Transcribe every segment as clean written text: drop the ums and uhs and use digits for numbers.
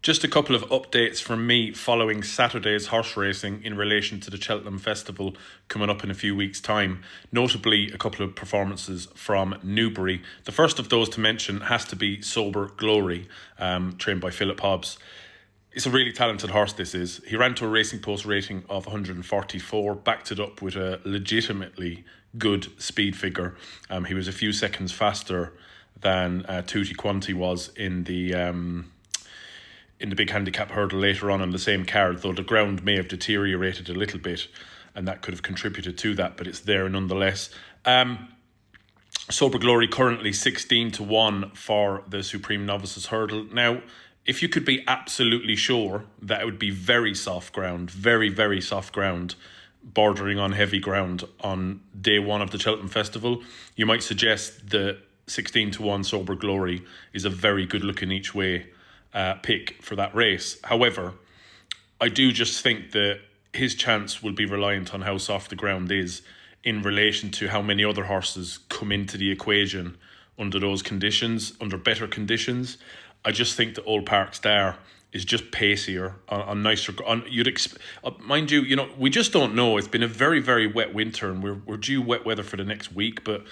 Just a couple of updates from me following Saturday's horse racing in relation to the Cheltenham Festival coming up in a few weeks' time. Notably, a couple of performances from Newbury. The first of those to mention has to be Sober Glory, trained by Philip Hobbs. It's a really talented horse, this is. He ran to a Racing Post rating of 144, backed it up with a legitimately good speed figure. He was a few seconds faster than Tutti Quanti was in the big handicap hurdle later on the same card, though the ground may have deteriorated a little bit and that could have contributed to that, but it's there nonetheless. Sober Glory currently 16-1 for the Supreme Novices hurdle. Now, if you could be absolutely sure that it would be very soft ground, very, very soft ground, bordering on heavy ground on day one of the Cheltenham Festival, you might suggest that 16-1 Sober Glory is a very good looking each way pick for that race. However, I do just think that his chance will be reliant on how soft the ground is in relation to how many other horses come into the equation under those conditions, under better conditions. I just think that Old Park Star is just pacier on nicer. Mind you, we just don't know. It's been a very, very wet winter, and we're due wet weather for the next week. But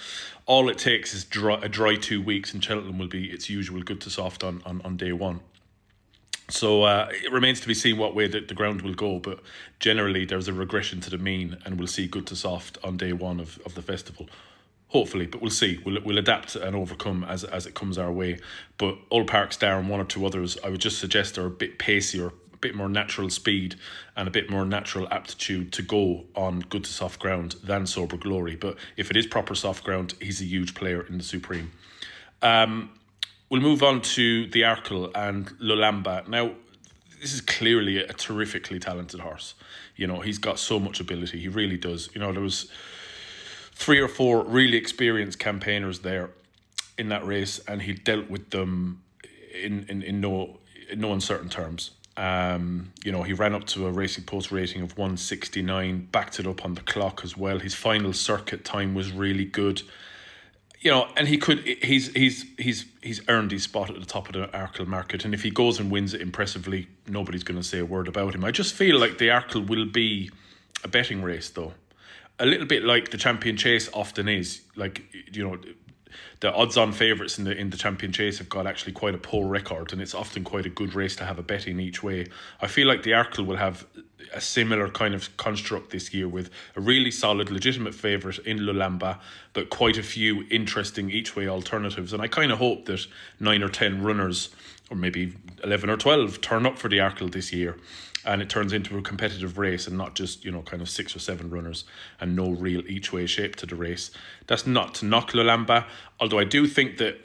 all it takes is a dry 2 weeks, and Cheltenham will be its usual good to soft on day one. So it remains to be seen what way the ground will go, but generally there's a regression to the mean, and we'll see good to soft on day one of the festival. Hopefully, but we'll see. We'll adapt and overcome as it comes our way. But Old Park Star and one or two others, I would just suggest, are a bit pacier, a bit more natural speed and a bit more natural aptitude to go on good to soft ground than Sober Glory. But if it is proper soft ground, he's a huge player in the Supreme. We'll move on to the Arkle and Lolamba. Now, this is clearly a terrifically talented horse. He's got so much ability. He really does. There was 3 or 4 really experienced campaigners there in that race, and he dealt with them in no uncertain terms. He ran up to a Racing Post rating of 169, backed it up on the clock as well. His final circuit time was really good. And he's earned his spot at the top of the Arkle market, and if he goes and wins it impressively, nobody's going to say a word about him. I just feel like the Arkle will be a betting race, though. A little bit like the Champion Chase often is. The odds-on favourites in the Champion Chase have got actually quite a poor record, and it's often quite a good race to have a bet in each way. I feel like the Arkle will have a similar kind of construct this year, with a really solid, legitimate favourite in Lolamba, but quite a few interesting each-way alternatives. And I kind of hope that 9 or 10 runners, or maybe 11 or 12, turn up for the Arkle this year, and it turns into a competitive race and not just, kind of 6 or 7 runners and no real each-way shape to the race. That's not to knock Lolamba, although I do think that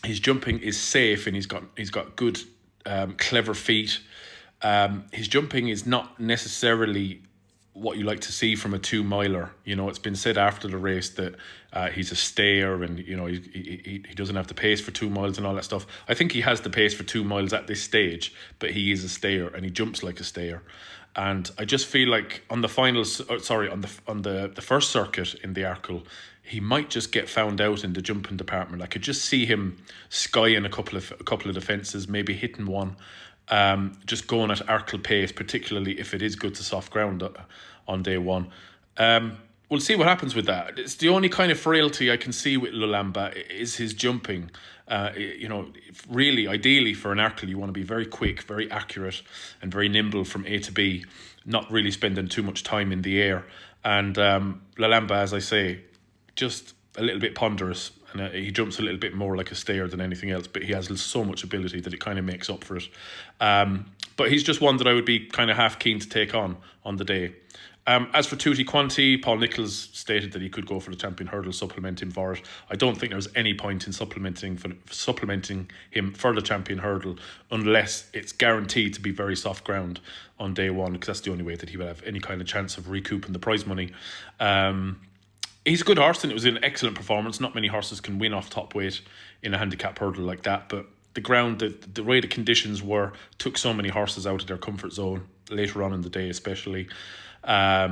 his jumping is safe and he's got good, clever feet. His jumping is not necessarily what you like to see from a 2-miler. It's been said after the race that he's a stayer, and he doesn't have the pace for 2 miles and all that stuff. I think he has the pace for 2 miles at this stage, but he is a stayer and he jumps like a stayer. And I just feel like on the first circuit in the Arkle, he might just get found out in the jumping department. I could just see him skying a couple of defences, maybe hitting one. Just going at Arkle pace, particularly if it is good to soft ground on day one. We'll see what happens with that. It's the only kind of frailty I can see with Lolamba is his jumping. Really, ideally for an Arkle, you want to be very quick, very accurate, and very nimble from A to B, not really spending too much time in the air. And Lolamba, as I say, just a little bit ponderous, and he jumps a little bit more like a stayer than anything else, but he has so much ability that it kind of makes up for it. But he's just one that I would be kind of half keen to take on the day. As for Tutti Quanti, Paul Nicholls stated that he could go for the Champion Hurdle, supplement him for it. I don't think there's any point in supplementing him for the Champion Hurdle unless it's guaranteed to be very soft ground on day one, because that's the only way that he will have any kind of chance of recouping the prize money. He's a good horse, and it was an excellent performance. Not many horses can win off top weight in a handicap hurdle like that, but the ground, the way the conditions were, took so many horses out of their comfort zone later on in the day, especially. But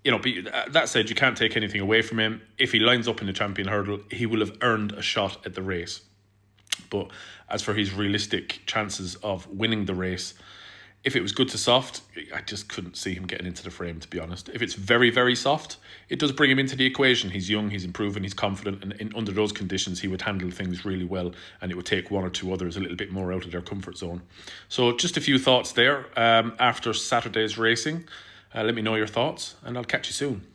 that said, you can't take anything away from him. If he lines up in the Champion Hurdle, he will have earned a shot at the race. But as for his realistic chances of winning the race, if it was good to soft, I just couldn't see him getting into the frame, to be honest. If it's very, very soft, it does bring him into the equation. He's young, he's improving, he's confident, and under those conditions, he would handle things really well, and it would take one or two others a little bit more out of their comfort zone. So just a few thoughts there after Saturday's racing. Let me know your thoughts, and I'll catch you soon.